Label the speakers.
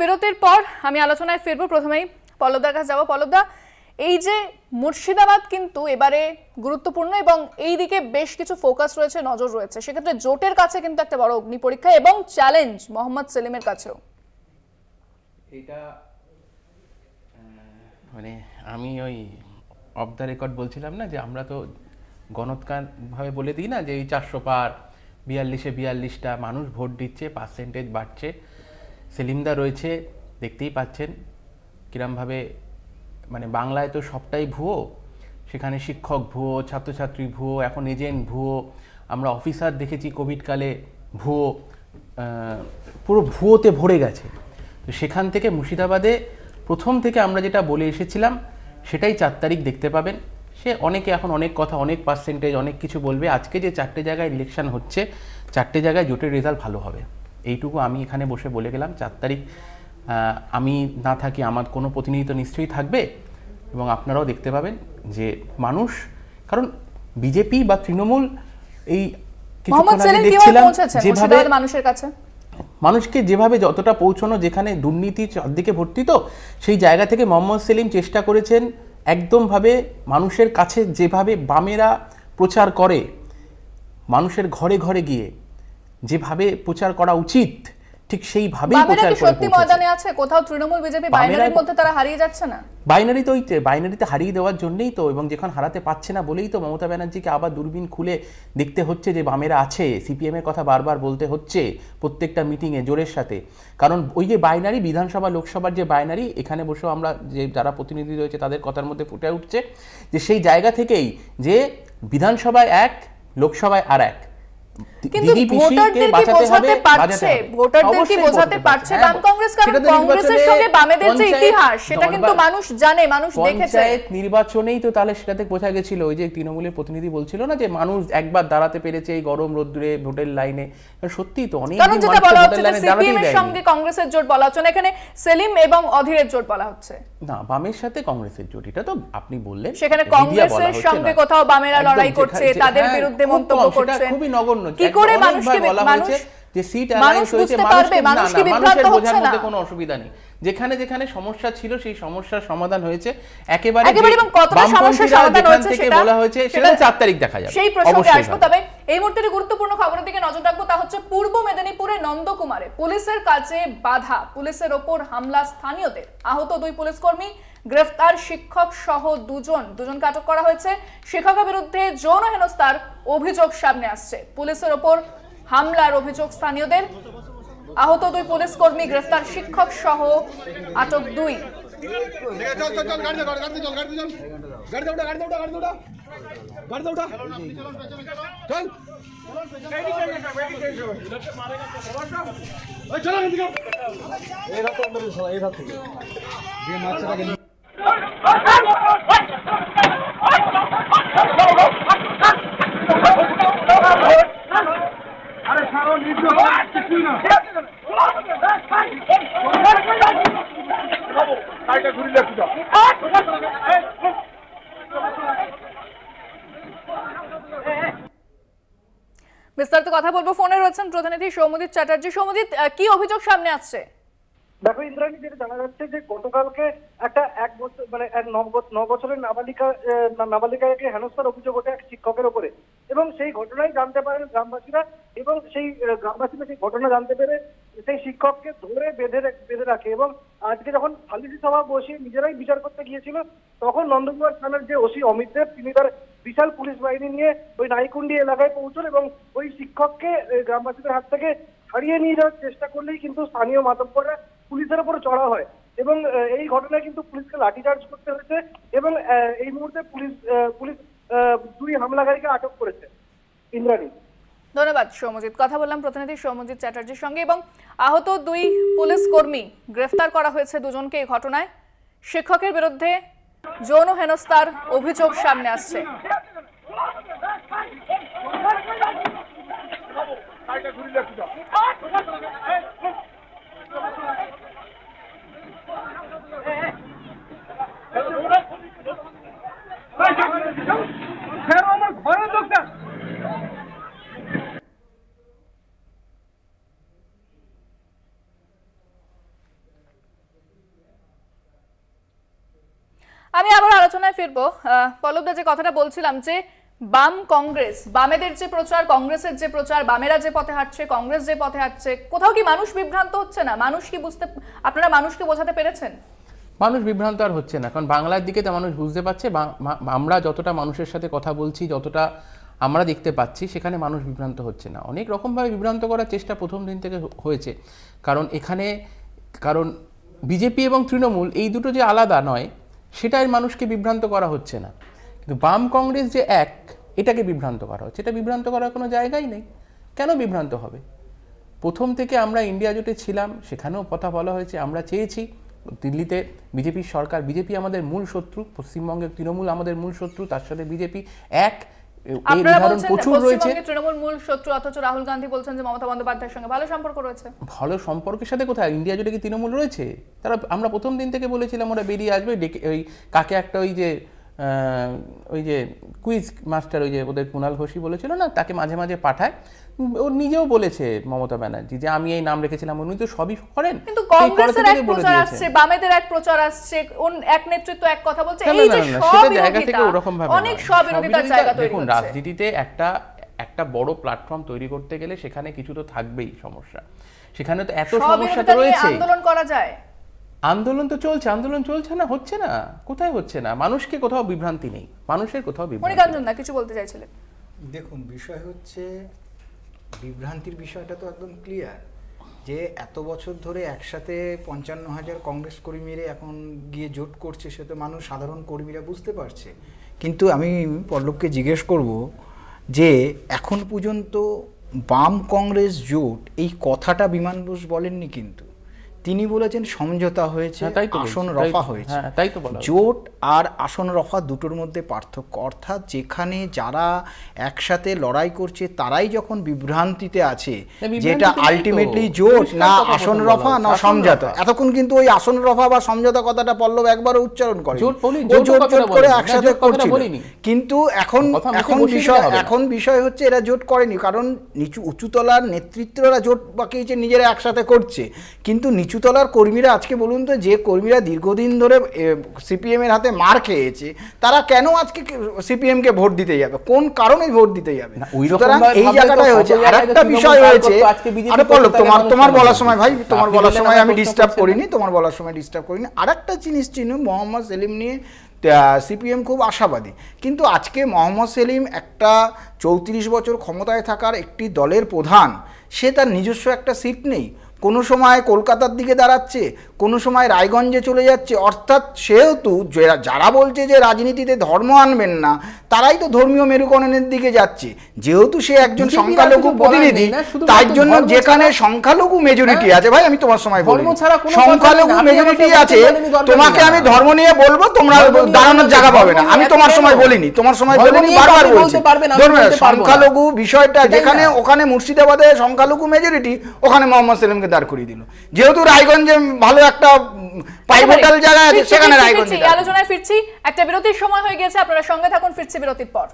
Speaker 1: বিরতির পর আমি আলোচনায় ফিরবো। প্রথমেই পল্লবদার কাছে যাবো। পল্লবদা, এই যে মুর্শিদাবাদ কিন্তু এবারে গুরুত্বপূর্ণ এবং এই দিকে বেশ কিছু ফোকাস রয়েছে, নজর রয়েছে, সেক্ষেত্রে জোটের কাছে কিন্তু একটা বড় অগ্নি পরীক্ষা এবং চ্যালেঞ্জ মোহাম্মদ সেলিমের কাছেও।
Speaker 2: এটা মানে আমি ওই অফ দ্য রেকর্ড বলছিলাম না যে আমরা তো গণৎকার ভাবে বলে দিই না যে এই 400 পার 42-42টা মানুষ ভোট দিচ্ছে, পার্সেন্টেজ বাড়ছে। সেলিমদা রয়েছে, দেখতেই পাচ্ছেন কিরমভাবে, মানে বাংলায় তো সবটাই ভুয়ো, সেখানে শিক্ষক ভুয়ো, ছাত্রছাত্রী ভুয়ো, এখন এজেন্ট ভুয়ো, আমরা অফিসার দেখেছি কোভিডকালে ভুয়ো, পুরো ভুয়োতে ভরে গেছে। তো সেখান থেকে মুর্শিদাবাদে প্রথম থেকে আমরা যেটা বলে এসেছিলাম সেটাই 4 তারিখ দেখতে পাবেন। সে অনেকে এখন অনেক কথা, অনেক পার্সেন্টেজ, অনেক কিছু বলবে। আজকে যে 4টে জায়গায় ইলেকশন হচ্ছে, 4টে জায়গায় জোটের রেজাল্ট ভালো হবে, এইটুকু আমি এখানে বসে বলে গেলাম। 4 তারিখ আমি না থাকি, আমার কোনো প্রতিনিধি তো নিশ্চয়ই থাকবে এবং আপনারাও দেখতে পাবেন যে মানুষ, কারণ বিজেপি বা তৃণমূল এই কিছুক্ষণ আগে দেখছিলাম যেভাবে
Speaker 1: মানুষের কাছে,
Speaker 2: মানুষকে যেভাবে যতটা পৌঁছানো, যেখানে দুর্নীতি চারদিকে ভর্তি, তো সেই জায়গা থেকে মোহাম্মদ সেলিম চেষ্টা করেছেন একদমভাবে মানুষের কাছে, যেভাবে বামেরা প্রচার করে, মানুষের ঘরে ঘরে গিয়ে যেভাবে প্রচার করা উচিত ঠিক সেইভাবেই প্রচার করে
Speaker 1: সত্যি ময়দানে আছে। কোথাও তৃণমূল বিজেপি বাইনারির মধ্যে তারা হারিয়ে যাচ্ছে না।
Speaker 2: বাইনারি তো বাইনারিতে হারিয়ে দেওয়ার জন্যই তো, এবং যখন হারাতে পারছে না বলেই তো মমতা ব্যানার্জিকে আবার দূরবীন খুলে দেখতে হচ্ছে যে বামেরা আছে। সিপিএমের কথা বারবার বলতে হচ্ছে প্রত্যেকটা মিটিংয়ে জোরের সাথে, কারণ ওই যে বাইনারি, বিধানসভা লোকসভার যে বাইনারি, এখানে বসেও আমরা যে যারা প্রতিনিধি রয়েছে তাদের কথার মধ্যে ফুটে উঠছে যে সেই জায়গা থেকেই যে বিধানসভায় এক, লোকসভায় আর এক।
Speaker 1: কিন্তু ভোটারদেরকে বোঝাতে পারছে, ভোটারদেরকে বোঝাতে পারছে বাম কংগ্রেস, কারণ কংগ্রেসের সঙ্গে বামেদের যে ইতিহাস সেটা কিন্তু মানুষ জানে, মানুষ দেখেছে।
Speaker 2: পঞ্চায়েত নির্বাচনেই তো তাহলে সেটাতে বোঝা গেছিল। ওই যে তৃণমূলের প্রতিনিধি বলছিল না যে মানুষ একবার দাঁড়াতে পেরেছে এই গরম রোদ্দুরে ভোটের লাইনে, সত্যি তো অনেক
Speaker 1: কারণ যেটা বলা হচ্ছে যে সিপিএম এর সঙ্গে কংগ্রেসের জোট বলা হচ্ছে না, এখানে সেলিম এবং অধীরের জোট বলা হচ্ছে
Speaker 2: না, বামের সাথে কংগ্রেসের জোট, এটা তো আপনি বললেন।
Speaker 1: সেখানে কংগ্রেসের সঙ্গে কোথাও বামেরা লড়াই করছে, তাদের বিরুদ্ধে মন্তব্য করছেন,
Speaker 2: খুবই নগণ্য।
Speaker 1: কি করে মানুষকে মানুষ
Speaker 2: যে সিট অ্যালায়েন্স হয়েছে, মানুষের বোঝার মধ্যে কোনো অসুবিধা নেই। যেখানে যেখানে সমস্যা ছিল সেই সমস্যার সমাধান হয়েছে একেবারে,
Speaker 1: এবং কতটা সমস্যার সমাধান হয়েছে সেটা
Speaker 2: বলা হয়েছে, সেটা 4 তারিখ দেখা যাবে।
Speaker 1: সেই প্রসঙ্গে আসবো। তবে এই মুহূর্তে গুরুত্বপূর্ণ খবরের দিকে নজর রাখবো, তা হচ্ছে পূর্ব মেদিনীপুরে নন্দকুমারে পুলিশের কাছে বাধা, পুলিশের ওপর হামলা স্থানীয়দের, আহত 2 পুলিশ কর্মী, গ্রেফতার শিক্ষক সহ দুজনকে আটক করা হয়েছে। শিক্ষকের বিরুদ্ধে যৌন হেনস্থার অভিযোগ সামনে আসছে। পুলিশের ওপর হামলার অভিযোগ স্থানীয়দের, আহত 2 পুলিশ কর্মী, গ্রেফতার শিক্ষক সহ আটক 2। বিস্তারিত কথা বলবো, ফোনে রয়েছেন প্রতিনিধি সৌমজিৎ চ্যাটার্জি। সৌমজিৎ, কি অভিযোগ সামনে আসছে?
Speaker 3: দেখো ইন্দ্রাণী, যেটা জানা যাচ্ছে যে গতকালকে একটা 1 বছর মানে 9 বছরের নাবালিকাকে হেনস্থার অভিযোগ ওঠে এক শিক্ষকের উপরে, এবং সেই ঘটনায় জানতে পারেন গ্রামবাসীরা, এবং সেই গ্রামবাসীরা সেই ঘটনা জানতে পেরে সেই শিক্ষককে ধরে বেঁধে রাখে। এবং আজকে যখন সালিসি সভা বসিয়ে নিজেরাই বিচার করতে গিয়েছিল, তখন নন্দকুমার থানার যে ওসি অমিত দেব, তিনি তার বিশাল পুলিশ বাহিনী নিয়ে ওই নাইকুন্ডি এলাকায় পৌঁছন এবং ওই শিক্ষককে গ্রামবাসীদের হাত থেকে ছাড়িয়ে নিয়ে যাওয়ার চেষ্টা করলেই কিন্তু স্থানীয় মাতব্বররা পুলিশের উপর চড়া হয়, এবং এই ঘটনায় কিন্তু পুলিশকে লাঠিচার্জ করতে হয়েছে, এবং এই মুহূর্তে পুলিশ 2 হামলাকারীকে আটক করেছে। ইন্দ্রাণী,
Speaker 1: ধন্যবাদ সৌমজিৎ। কথা বললাম প্রতিনিধি সৌমজিৎ চ্যাটার্জির সঙ্গে। এবং আহত 2 পুলিশ কর্মী, গ্রেফতার করা হয়েছে 2জনকে এই ঘটনায়। শিক্ষকের বিরুদ্ধে যৌন হেনস্থার অভিযোগ সামনে আসছে। আমি আবার আলোচনায় ফিরবো। পল্লবদা, যে কথাটা বলছিলাম যে বাম কংগ্রেস, বামেদের যে প্রচার, কংগ্রেসের যে প্রচার, বামেরা যে পথে হাঁটছে, কংগ্রেস যে পথে হাঁটছে, কোথাও কি মানুষ বিভ্রান্ত হচ্ছে না? মানুষ কি আপনারা মানুষকে বোঝাতে পেরেছেন?
Speaker 2: মানুষ বিভ্রান্ত আর হচ্ছে না, কারণ বাংলার দিকে তো মানুষ বুঝতে পারছে। আমরা যতটা মানুষের সাথে কথা বলছি, যতটা আমরা দেখতে পাচ্ছি, সেখানে মানুষ বিভ্রান্ত হচ্ছে না। অনেক রকমভাবে বিভ্রান্ত করার চেষ্টা প্রথম দিন থেকে হয়েছে, কারণ বিজেপি এবং তৃণমূল এই দুটো যে আলাদা নয়, সেটাই মানুষকে বিভ্রান্ত করা হচ্ছে না। কিন্তু বাম কংগ্রেস যে এক, এটাকে বিভ্রান্ত করা হচ্ছে। এটা বিভ্রান্ত করার কোনো জায়গাই নেই। কেন বিভ্রান্ত হবে? প্রথম থেকে আমরা ইন্ডিয়া জোটে ছিলাম, সেখানেও কথা বলা হয়েছে। আমরা চেয়েছি দিল্লিতে বিজেপির সরকার, বিজেপি আমাদের মূল শত্রু, পশ্চিমবঙ্গের তৃণমূল আমাদের মূল শত্রু, তার সাথে বিজেপি এক, এই উদাহরণ প্রচুর রয়েছে।
Speaker 1: তৃণমূল মূল শত্রু, অথচ রাহুল গান্ধী বলছেন যে মমতা বন্দ্যোপাধ্যায়ের সঙ্গে ভালো সম্পর্ক রয়েছে। ভালো
Speaker 2: সম্পর্কের সাথে কোথায় ইন্ডিয়া জোটে কি তৃণমূল রয়েছে? তারা, আমরা প্রথম দিন থেকে বলেছিলাম ওরা বেরিয়ে আসবে। ওই কাকে একটা ওই যে কুইজ মাস্টার, ওই যে ওদের কুণাল ঘোষই বলেছিল না, তাকে মাঝে মাঝে পাঠায়। ও নিজেও বলেছে মমতা ব্যানার্জি যে আমি এই নাম রেখেছিলাম, উনি তো সবই করেন।
Speaker 1: কিন্তু কংগ্রেসের এক প্রচার আসছে, বামেদের এক প্রচার আসছে, এক নেতৃত্ব এক কথা বলছে, এই যে সব জায়গা থেকে ওরকম ভাবে অনেক সব বিরোধিতার জায়গা তৈরি হচ্ছে।
Speaker 2: রাজনীতিতে একটা বড় প্ল্যাটফর্ম তৈরি করতে গেলে সেখানে কিছু তো থাকবেই সমস্যা। সেখানে তো এত সমস্যা তো রয়েছে।
Speaker 1: আন্দোলন করা যায়,
Speaker 2: আন্দোলন তো চলছে, আন্দোলন চলছে না, হচ্ছে না, কোথায় হচ্ছে না? মানুষকে কোথাও বিভ্রান্তি নেই, মানুষের কোথাও বিভ্রান্তি।
Speaker 1: মনিকাঞ্জন দা কিছু বলতে চাইছিলেন?
Speaker 4: দেখুন, বিষয় হচ্ছে বিভ্রান্তির বিষয়টা তো একদম ক্লিয়ার, যে এত বছর ধরে একসাথে 55,000 কংগ্রেস কর্মীরা এখন গিয়ে জোট করছে, সে তো মানুষ, সাধারণ কর্মীরা বুঝতে পারছে। কিন্তু আমি পল্লবকে জিজ্ঞেস করব যে এখন পর্যন্ত বাম কংগ্রেস জোট এই কথাটা বিমান বোস বলেননি, কিন্তু তিনি বলেছেন সমঝোতা হয়েছে, আসন রফা হয়েছে। জোট আর আসন রফা দুটোর মধ্যে পার্থক্য, অর্থাৎ যেখানে যারা একসাথে লড়াই করছে তারাই যখন বিভ্রান্তিতে আছে, যেটা আলটিমেটলি জোট না আসন রফা না সমঝোতা। এতক্ষণ কিন্তু ওই আসন রফা বা সমঝোতা কথাটা পল্লব একবারও উচ্চারণ করে, জোট করে একসাথে করছিল। কিন্তু এখন বিষয় হচ্ছে এরা জোট করেনি, কারণ উঁচুতলার নেতৃত্বরা জোট বাকিয়েছে, নিজেরা একসাথে করছে। কিন্তু নিচুতলার কর্মীরা, আজকে বলুন তো, যে কর্মীরা দীর্ঘদিন ধরে সিপিএম এর হাতে মার খেয়েছে, তারা কেন আজকে সিপিএম কে ভোট দিতে যাবে? কোন কারণে ভোট দিতে যাবে? সুতরাং এই জায়গাটাই হয়েছে। আরেকটা বিষয় হয়েছে, আরে পল্লব, তোমার বলার সময়, ভাই তোমার বলার সময় আমি ডিস্টার্ব করিনি, আরেকটা জিনিস চিহ্ন, মোহাম্মদ সেলিম নিয়ে সিপিএম খুব আশাবাদী, কিন্তু আজকে মোহাম্মদ সেলিম একটা 34 বছর ক্ষমতায় থাকার একটি দলের প্রধান, সে তার নিজস্ব একটা সিট নেই। কোনো সময় কলকাতার দিকে দাঁড়াচ্ছে, কোনো সময় রায়গঞ্জে চলে যাচ্ছে। অর্থাৎ সেহেতু যারা বলছে যে রাজনীতিতে ধর্ম আনবেন না, তারাই তো ধর্মীয় মেরুকরণের দিকে যাচ্ছে। যেহেতু সে একজন সংখ্যালঘু প্রতিনিধি, তাই জন্য যেখানে সংখ্যালঘু মেজরিটি আছে, ভাই আমি তোমার সময় বলি, সংখ্যালঘু মেজরিটি আছে, তোমাকে আমি ধর্ম নিয়ে বলবো, তোমরা দাঁড়ানোর জায়গা পাবে না। আমি তোমার সময় বলিনি, বারবার বলছি সংখ্যালঘু বিষয়টা যেখানে, ওখানে মুর্শিদাবাদে সংখ্যালঘু মেজরিটি, ওখানে মোহাম্মদ সেলিমকে দাঁড় করিয়ে দিল। যেহেতু রায়গঞ্জে ভালো একটা পাইভোটাল জায়গা আছে, সেখানে রায়গঞ্জে।
Speaker 1: আলোচনায় ফিরছি, একটা বিরতির সময় হয়ে গেছে, আপনারা সঙ্গে থাকুন, ফিরছি বিরতির পর।